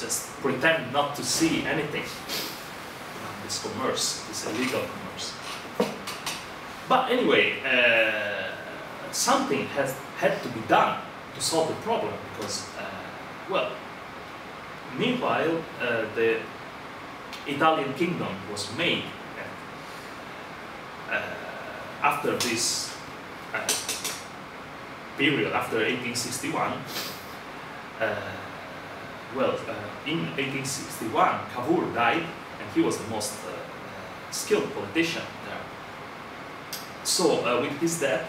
just pretend not to see anything. This commerce, this illegal commerce. But anyway, something had to be done to solve the problem because, well, meanwhile, the Italian kingdom was made. After this period, after 1861, in 1861, Cavour died, and he was the most skilled politician there. So with his death,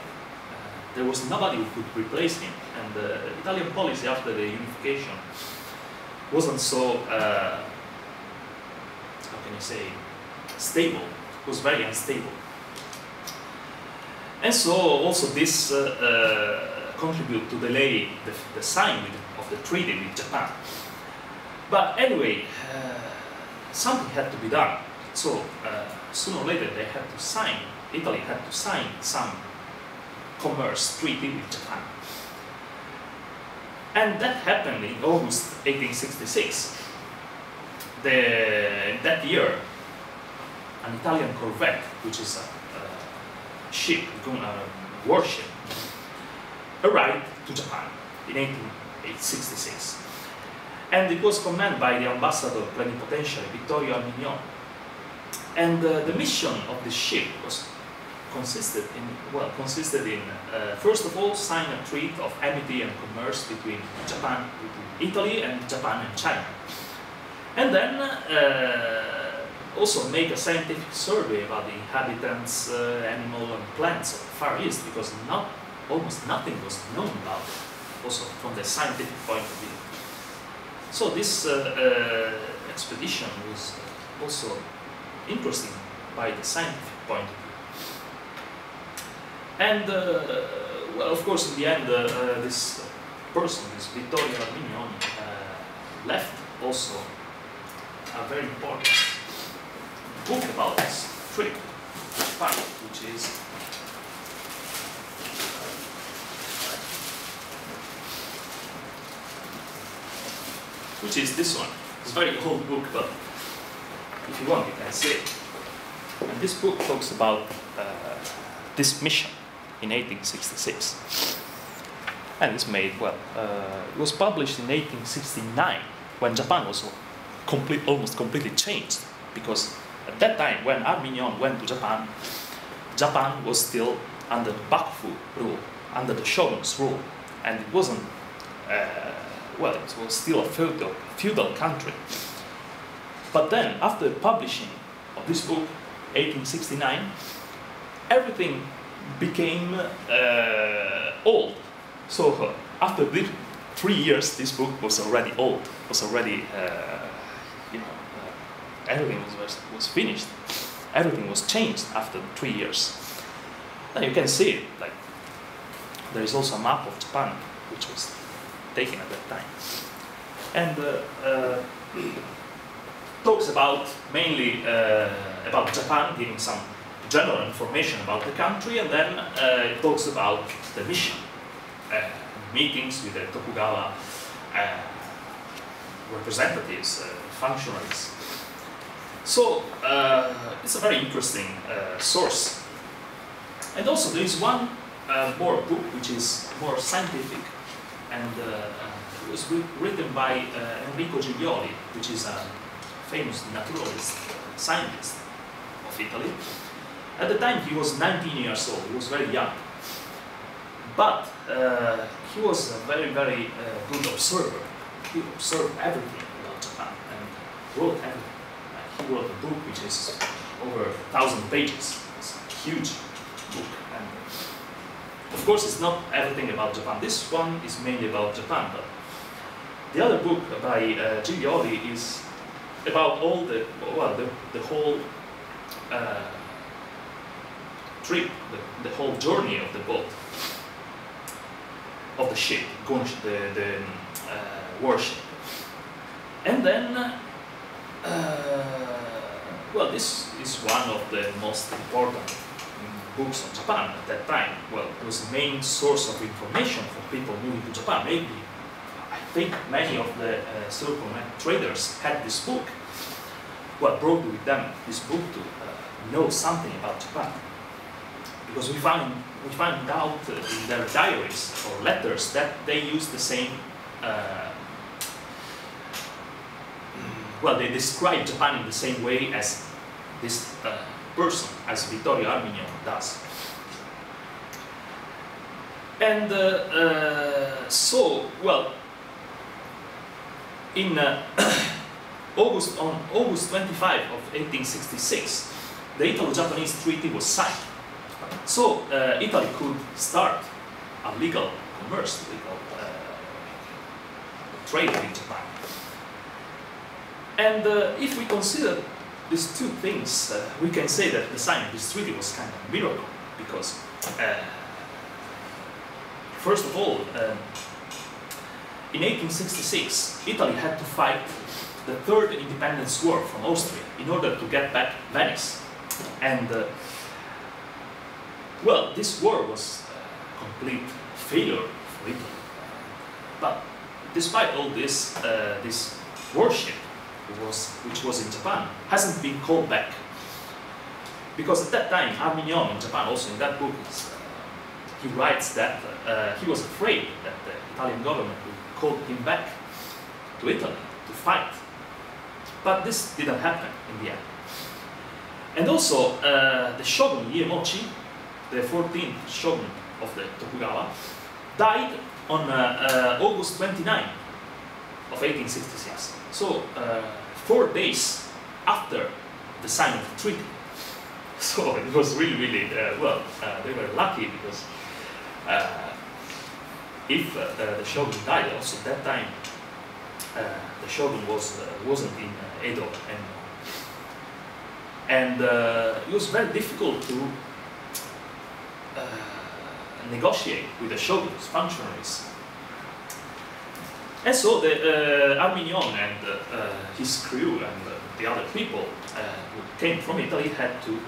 there was nobody who could replace him, and the Italian policy after the unification wasn't so, how can you say, stable. It was very unstable. And so also this contributed to delay the signing of the treaty with Japan. But anyway, something had to be done. So sooner or later they had to sign, Italy had to sign some commerce treaty with Japan. And that happened in August 1866. That year, an Italian corvette, which is a ship, a warship, arrived to Japan in 1866. And it was commanded by the ambassador plenipotentiary Vittorio Armignon. And the mission of the ship consisted in first of all, sign a treaty of amity and commerce between Italy and Japan and China. And then also make a scientific survey about the inhabitants, animal and plants of the Far East, because almost nothing was known about it, also from the scientific point of view. So this expedition was also interesting by the scientific point of view. And, well, of course, in the end, this person, this Vittorio Armignon, left also a very important book about this trip, which is this one. It's a very old book, but if you want, you can see it. And this book talks about this mission in 1866. And it's made, well, it was published in 1869, when Japan was almost completely changed, because at that time, when Armignon went to Japan, Japan was still under Bakufu rule, under the shogun's rule, and it wasn't, well, it was still a feudal country. But then, after publishing of this book, 1869, everything became old. So after 3 years, this book was already old, was already, everything was finished. Everything was changed after 3 years. And you can see it, like, there is also a map of Japan, which was taken at that time. And talks about, mainly about Japan, giving some general information about the country, and then it talks about the mission, meetings with the Tokugawa representatives, functionaries. So it's a very interesting source. And also there is one more book which is more scientific, and it was written by Enrico Giulio, which is a famous naturalist, scientist of Italy. At the time he was 19 years old, he was very young. But he was a very, very good observer. He observed everything about Japan and wrote everything. He wrote a book which is over 1,000 pages. It's a huge book. And of course, it's not everything about Japan. This one is mainly about Japan, but the other book by Giulio is about all the whole trip, the whole journey of the boat, of the ship, the warship. And then, well, this is one of the most important books on Japan at that time. Well, it was the main source of information for people moving to Japan. Maybe, I think many of the silkworm-egg traders had this book, well, brought with them this book to know something about Japan. Because we find out in their diaries or letters that they use the same, well, they describe Japan in the same way as this person, as Vittorio Armignon does. And so, well, in August 25 of 1866, the Italo-Japanese treaty was signed. So Italy could start a legal commerce, legal trade in Japan. And if we consider these two things, we can say that the signing of this treaty was kind of a miracle, because first of all, in 1866, Italy had to fight the third independence war from Austria in order to get back Venice. And well, this war was a complete failure for Italy. But despite all this, this warship, which was in Japan, hasn't been called back. Because at that time, Armignon in Japan, also in that book, he writes that he was afraid that the Italian government would call him back to Italy to fight. But this didn't happen in the end. And also, the shogun Iemochi, the 14th shogun of the Tokugawa, died on August 29 of 1866. So 4 days after the signing of the treaty. So it was really, well, they were lucky, because if the shogun died, also at that time, the shogun wasn't in Edo anymore. And it was very difficult to negotiate with the shogun's functionaries. And so the Armignon and his crew and the other people who came from Italy had to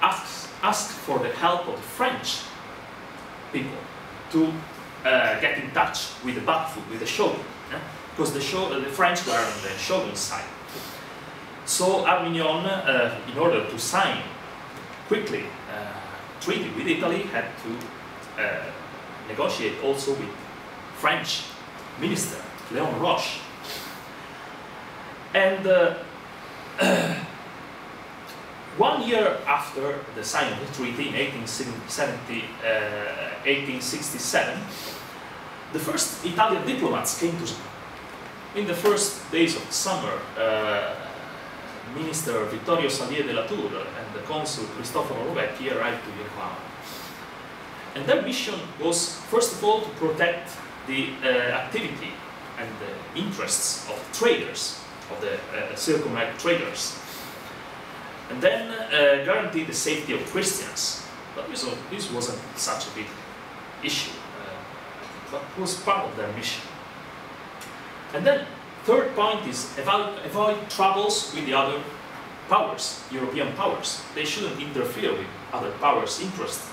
ask for the help of the French people to get in touch with the Bakufu, with the shogun, because the French were on the shogun's side. So Armignon, in order to sign quickly treaty with Italy, had to negotiate also with French minister Léon Roche. And 1 year after the signing of the treaty in 1867, the first Italian diplomats came to Japan. In the first days of the summer, Minister Vittorio Xavier de la Tour and the consul Cristoforo Rovecchi arrived to Yokohama. And their mission was, first of all, to protect the activity and the interests of traders, of the silkworm-egg traders, and then guarantee the safety of Christians. But this wasn't such a big issue, but it was part of their mission. And then, third point is avoid troubles with the other powers, European powers. They shouldn't interfere with other powers' interests,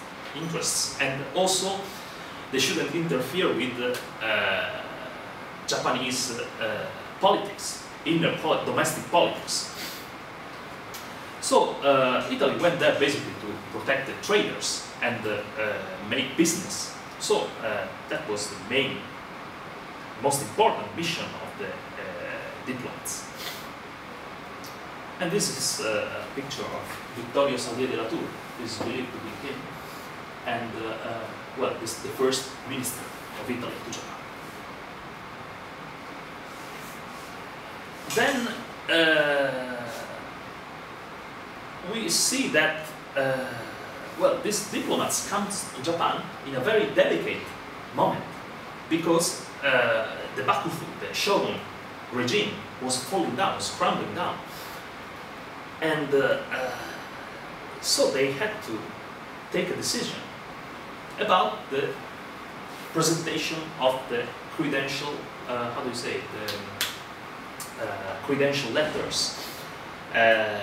and also they shouldn't interfere with Japanese politics, domestic politics. So Italy went there basically to protect the traders and make business. So that was the most important mission of the diplomats. And this is a picture of Vittorio Xavier de la Tour. This is believed to be him. And well, this is the first minister of Italy to Japan. Then we see that well, these diplomats come to Japan in a very delicate moment, because the Bakufu, the shogun regime, was falling down, was crumbling down. And so they had to take a decision about the presentation of the credential, how do you say, the credential letters.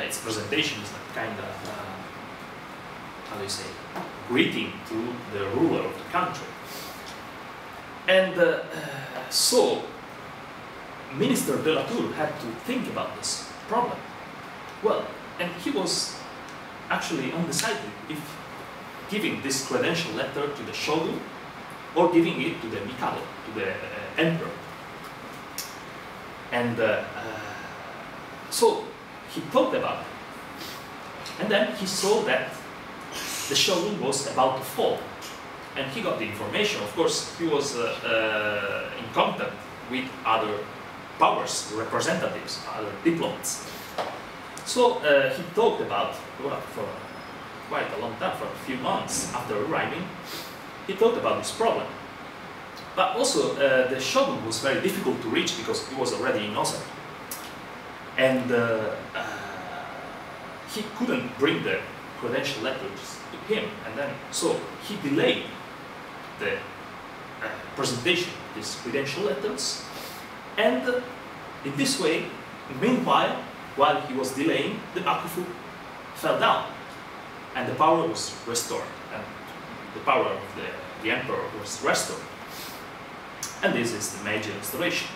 Its presentation is a kind of, how do you say, greeting to the ruler of the country. And so Minister de la Tour had to think about this problem. Well, and he was actually undecided if giving this credential letter to the shogun or giving it to the Mikado, to the emperor. And so he thought about it. And then he saw that the shogun was about to fall. And he got the information. Of course, he was in contact with other powers, representatives, other diplomats. So he talked about, well, for quite a long time, for a few months after arriving, he talked about this problem. But also, the shogun was very difficult to reach because he was already in Osaka. And he couldn't bring the credential letters to him. And then, so he delayed the presentation of these credential letters. And in this way, meanwhile, while he was delaying, the Bakufu fell down. And the power was restored. And the power of the emperor was restored. And this is the Meiji Restoration.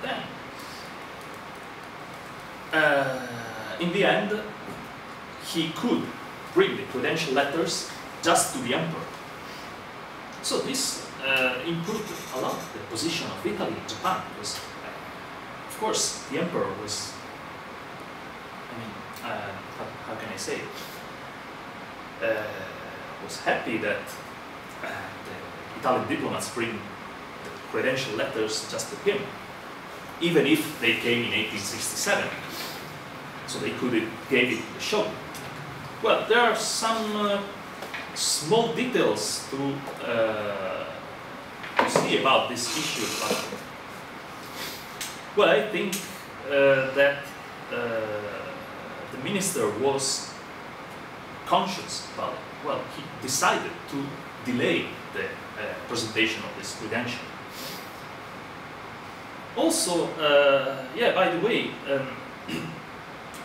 Then, in the end, he could bring the credential letters just to the emperor. So this improved a lot the position of Italy in Japan, because, of course, the emperor was, I mean, how can I say it? Was happy that the Italian diplomats bring the credential letters just to him, even if they came in 1867. So they could have gave it to the shogun. Well, there are some small details to see about this issue. But, well, I think that the minister was conscious about it. Well, he decided to delay the presentation of this credential. Also, yeah, by the way,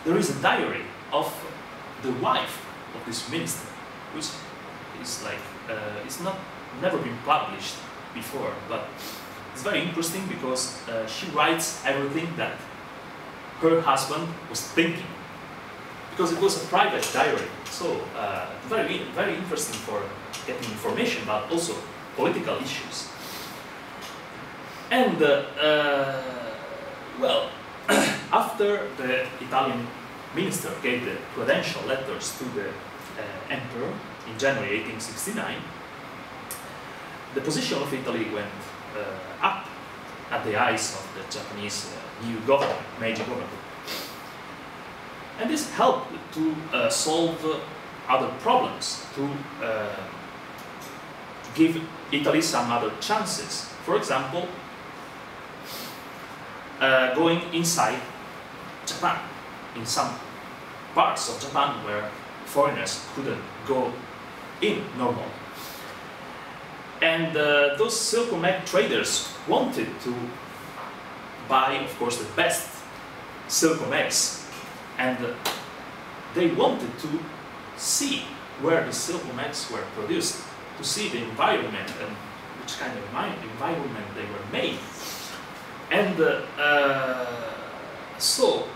there is a diary of the wife of this minister, which is like, it's never been published before, but it's very interesting because she writes everything that her husband was thinking, because it was a private diary. So very, very interesting for getting information, but also political issues. And well, after the Italian minister gave the credential letters to the emperor in January 1869, the position of Italy went up at the eyes of the Japanese new government, Meiji government. And this helped to solve other problems, to give Italy some other chances. For example, going inside Japan, in some parts of Japan where foreigners couldn't go in normally. And those silkworm-egg traders wanted to buy, of course, the best silkworm-eggs. And they wanted to see where the silkworm-eggs were produced, to see the environment and which kind of environment they were made. And so,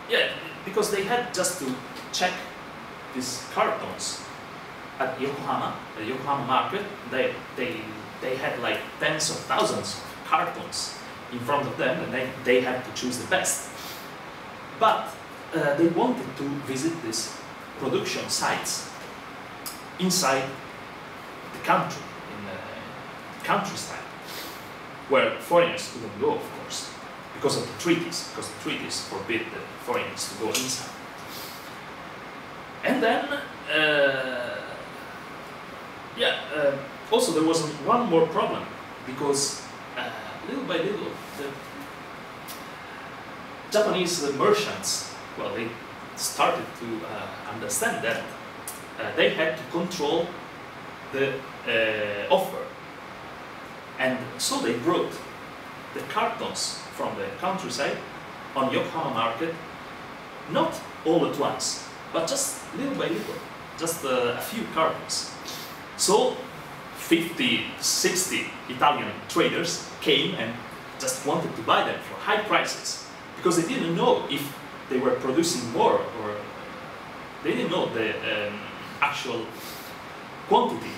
yeah, because they had just to check these cartons at Yokohama, the Yokohama market. They had like tens of thousands of cartons in front of them, and they had to choose the best. But they wanted to visit these production sites inside the country, in the countryside, where foreigners couldn't go, of course, because of the treaties, because the treaties forbid the foreigners to go inside. And then, also there was one more problem, because little by little, the Japanese merchants, well, they started to understand that they had to control the offer. And so they brought the cartons from the countryside on Yokohama market, not all at once, but just little by little, just a few cartons. So 50, 60 Italian traders came and just wanted to buy them for high prices because they didn't know if they were producing more or they didn't know the actual quantity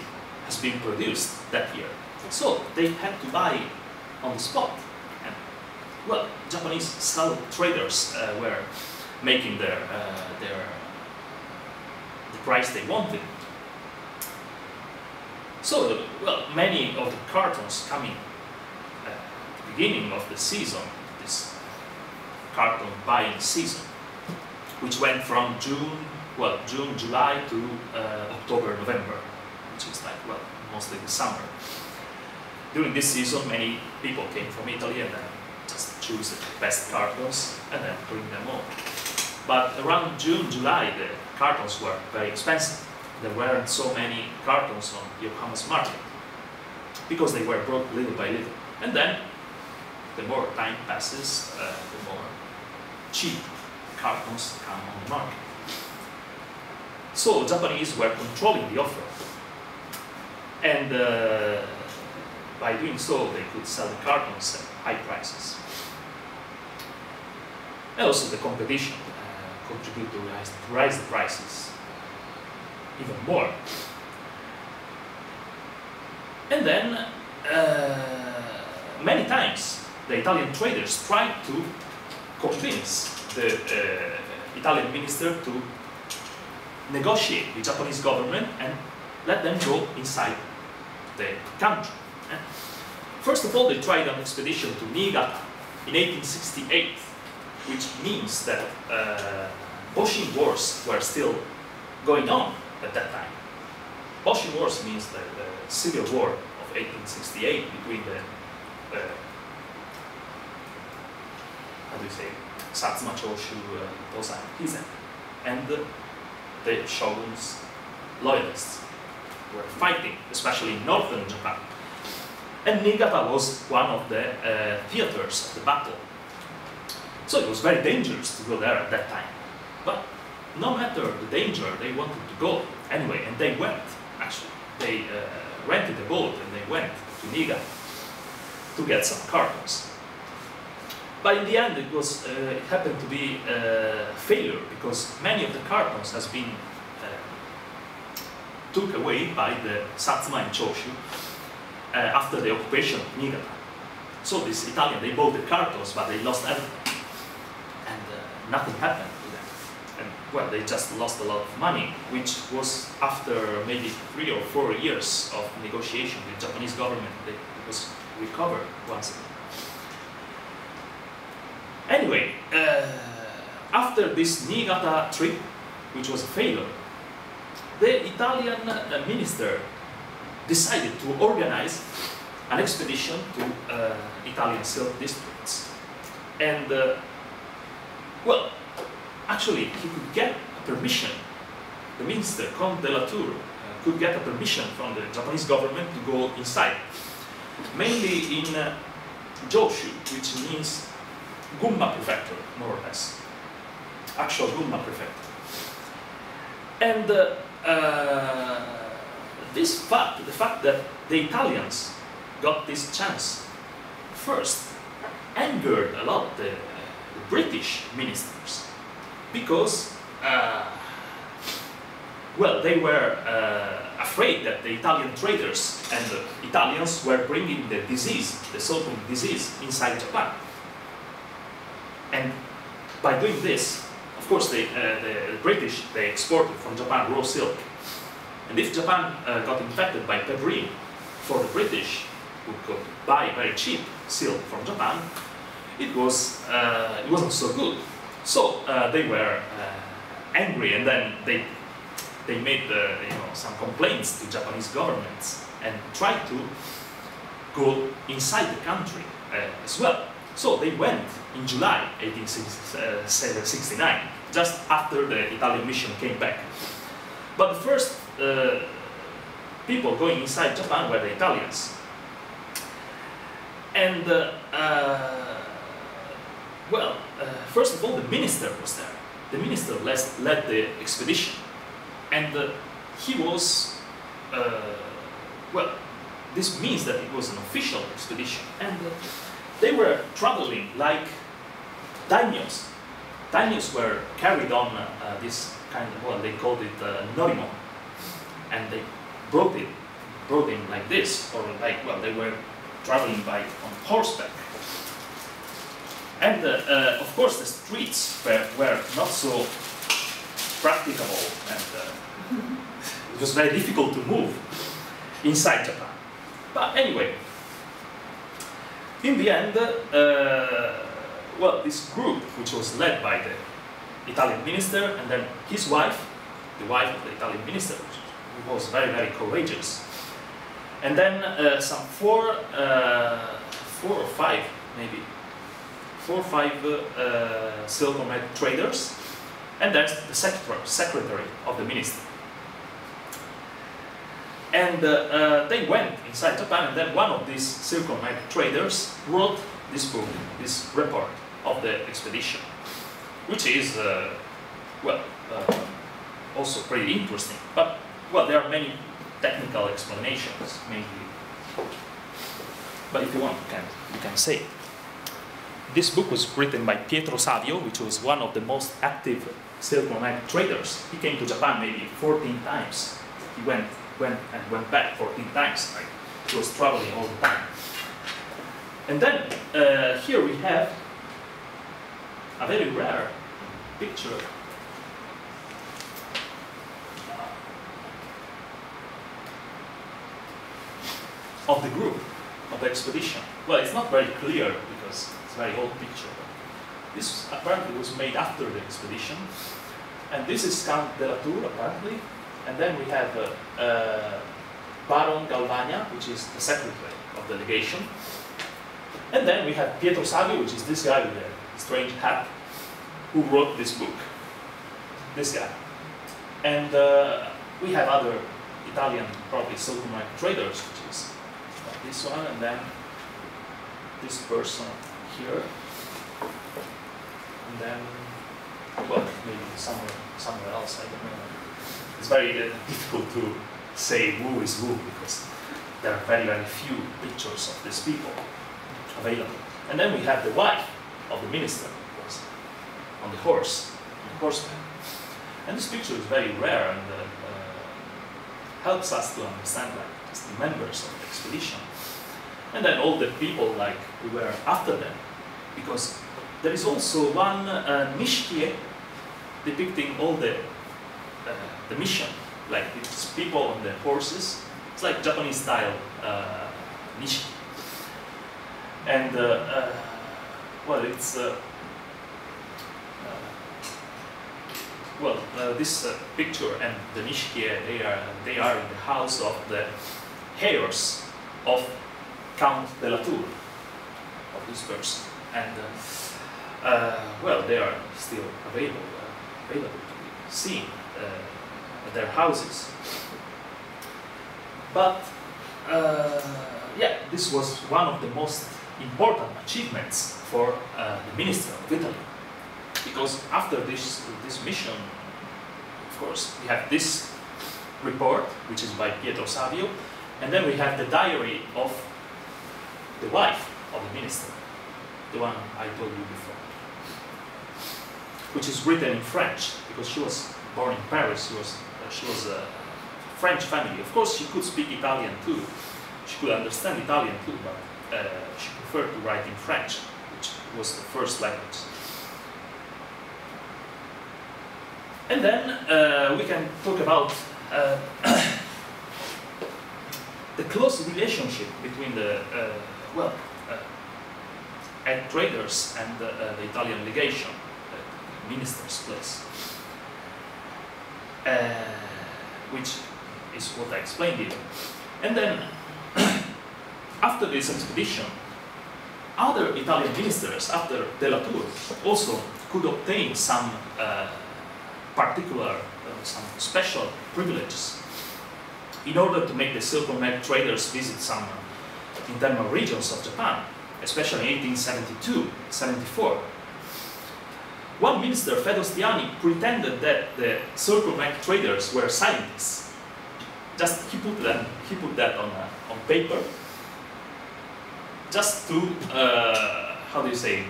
has been produced that year. So they had to buy on the spot. And, well, Japanese slave traders were making the price they wanted. So, well, many of the cartons coming at the beginning of the season, this carton buying season, which went from June, July to October, November, which is like, well, mostly the summer. During this season, many people came from Italy and then just choose the best cartons and then bring them home. But around June, July, the cartons were very expensive. There weren't so many cartons on Yokohama's market because they were brought little by little. And then, the more time passes, the more cheap cartons come on the market. So Japanese were controlling the offer. And by doing so, they could sell the cartons at high prices. And also the competition contributed to raise the prices even more. And then, many times, the Italian traders tried to convince the Italian minister to negotiate with the Japanese government and let them go inside the country. First of all, they tried an expedition to Niigata in 1868, which means that Boshin Wars were still going on at that time. Boshin Wars means the Civil War of 1868 between the how do you say, Satsuma Choshu Tosa Hizen and the shogun's loyalists were fighting, especially in northern Japan. And Niigata was one of the theaters of the battle. So it was very dangerous to go there at that time. But no matter the danger, they wanted to go anyway, and they went, actually. They rented a boat and they went to Niigata to get some cartons. But in the end, it happened to be a failure because many of the cartons has been took away by the Satsuma and Choshu after the occupation of Niigata. So this Italian, they bought the cartons, but they lost everything. And nothing happened to them. And well, they just lost a lot of money, which was after maybe 3 or 4 years of negotiation with the Japanese government, it was recovered once again. Anyway, after this Niigata trip, which was a failure, the Italian minister decided to organize an expedition to Italian silk districts. And, well, actually, he could get a permission, the minister, Comte de la Tour, could get a permission from the Japanese government to go inside, mainly in Joshu, which means Gunma prefecture, more or less, actual Gunma prefecture. And this fact, the fact that the Italians got this chance, first angered a lot the British ministers, because, well, they were afraid that the Italian traders and the Italians were bringing the disease, the so-called disease, inside Japan. And by doing this, of course, the British, they exported from Japan raw silk. And if Japan got infected by Pebrine, for the British, who could buy very cheap silk from Japan, it wasn't so good. So they were angry, and then they made some complaints to Japanese governments and tried to go inside the country as well. So they went in July 1869, just after the Italian mission came back. But the first people going inside Japan were the Italians. And, well, first of all, the minister was there. The minister led the expedition. And he was, well, this means that it was an official expedition, and they were traveling like daimyos. Daimyos were carried on this kind of, well, they called it norimo, and they brought in like this, or like, well, they were traveling on horseback. And of course the streets were not so practicable, and it was very difficult to move inside Japan. But anyway, in the end, well, this group, which was led by the Italian minister and then his wife, the wife of the Italian minister, who was very, very courageous, and then some four or five silkworm-egg traders, and then the secretary of the minister. And they went inside Japan, and then one of these silkworm-egg traders wrote this book, this report of the expedition, which is, well, also pretty interesting. But, well, there are many technical explanations, mainly. But if you want, you can say it. This book was written by Pietro Savio, which was one of the most active silkworm-egg traders. He came to Japan maybe 14 times. He went back 14 times. Right? He was traveling all the time. And then here we have a very rare picture of the group, of the expedition. Well, it's not very clear because it's a very old picture. This apparently was made after the expedition. And this is Count de la Tour, apparently. And then we have Baron Galvagna, which is the secretary of the legation. And then we have Pietro Savio, which is this guy with a strange hat, who wrote this book. This guy. And we have other Italian, probably silkworm-egg traders, which is this one, and then this person here. And then, well, maybe somewhere else, I don't know. It's very difficult to say who is who, because there are very, very few pictures of these people available. And then we have the wife of the minister, of course, on the horseback. And this picture is very rare and helps us to understand, like, just the members of the expedition. And then all the people, like, who were after them, because there is also one nishkie depicting all the mission, like these people on the horses. It's like Japanese style nishiki. And well, it's this picture and the nishiki, they are in the house of the heirs of Count de la Tour, of this person, and well, they are still available to be seen at their houses. But yeah, this was one of the most important achievements for the minister of Italy, because after this mission, of course, we have this report, which is by Pietro Savio, and then we have the diary of the wife of the minister, the one I told you before, which is written in French, because she was born in Paris. She was a French family. Of course, she could speak Italian too. She could understand Italian too, but she preferred to write in French, which was the first language. And then we can talk about the close relationship between the egg traders and the Italian legation, the minister's place, which is what I explained here. And then, after this expedition, other Italian ministers, after de la Tour, also could obtain some particular, some special privileges in order to make the silkworm-egg traders visit some internal regions of Japan, especially in 1872-74. One minister, Fedostiani, pretended that the silkworm-egg traders were scientists, just he put that on paper, just to how do you say,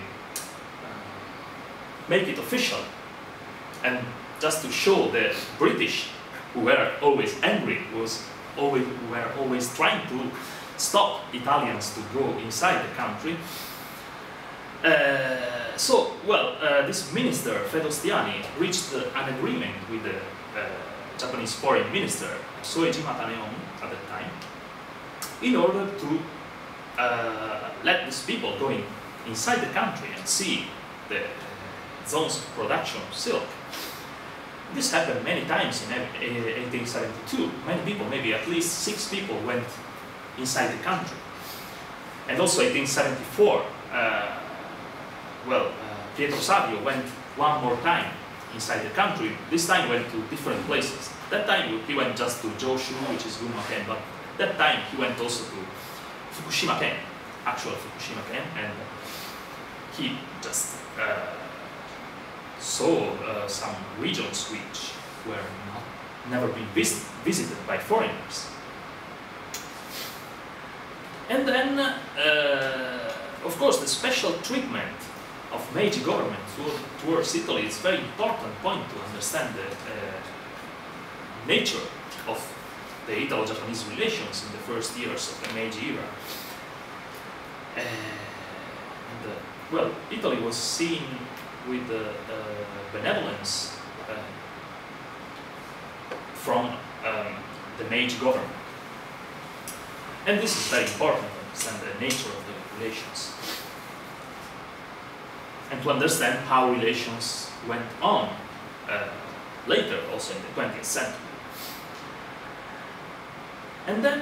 make it official, and just to show the British, who were always angry, were always trying to stop Italians to go inside the country. This minister, Fedostiani, reached an agreement with the Japanese foreign minister, at the time, in order to let these people go inside the country and see the zones of production of silk. This happened many times in 1872. Many people, maybe at least 6 people, went inside the country. And also 1874, Pietro Savio went one more time inside the country. This time went to different places. That time he went just to Joshu, which is Gunma-ken, but that time he went also to Fukushima-ken, actual Fukushima-ken, and he just saw some regions which were never been visited by foreigners. And then, of course, the special treatment of Meiji government towards Italy is a very important point to understand the nature of the Italo-Japanese relations in the first years of the Meiji era. Italy was seen with benevolence from the Meiji government. And this is very important to understand the nature of the relations. And to understand how relations went on later, also in the 20th century. And then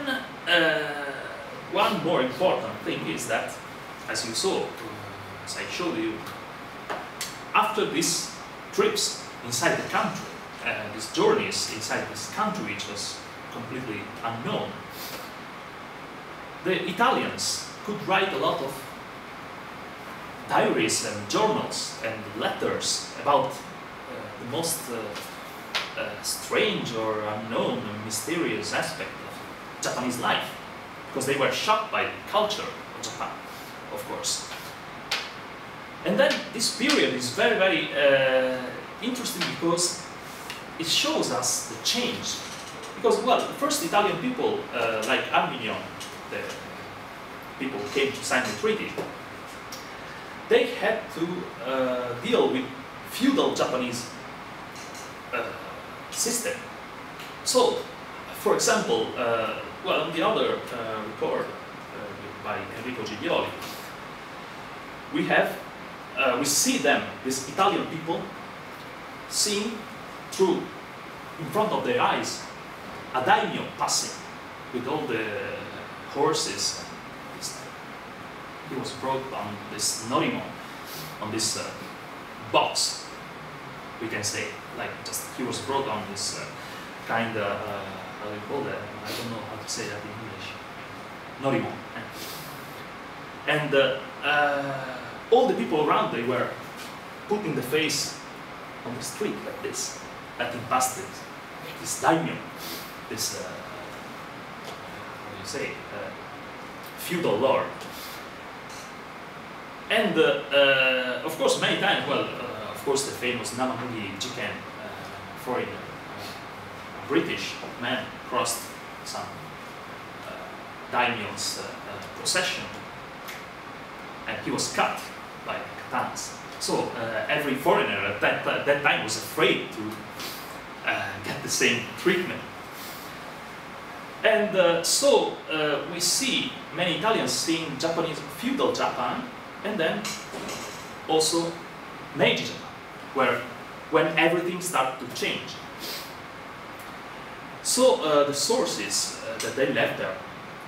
one more important thing is that, as you saw, as I showed you, after these trips inside the country, these journeys inside this country, which was completely unknown, the Italians could write a lot of diaries and journals and letters about the most strange or unknown and mysterious aspect of Japanese life, because they were shocked by the culture of Japan, of course. And then this period is very, very interesting because it shows us the change. Because, the first Italian people, like Arminion, the people who came to sign the treaty, they had to deal with feudal Japanese system. So, for example, in the other report by Enrico Giulio, we see them, these Italian people, seeing through, in front of their eyes, a daimyo passing with all the horses. He was brought on this norimo, on this box, we can say, like just he was brought on this kind of, how do you call that? I don't know how to say that in English. Norimo. And all the people around, they were putting the face on the street like this, letting past this daimyo, this, how do you say, feudal lord. And of course, many times, of course, the famous Namamugi Jiken, foreign British man crossed some daimyo's procession, and he was cut by katanas. So every foreigner at that time was afraid to get the same treatment. And so we see many Italians seeing Japanese feudal Japan, and then also Meiji Japan, when everything started to change. So the sources that they left are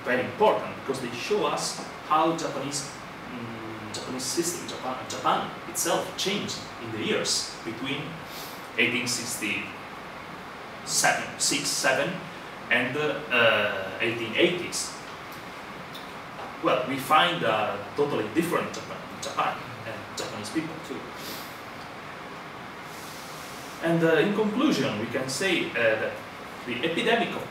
very important because they show us how Japanese system, Japan itself changed in the years between 1867 and the 1880s. We find a totally different Japan and Japanese people too. And in conclusion, we can say that the epidemic of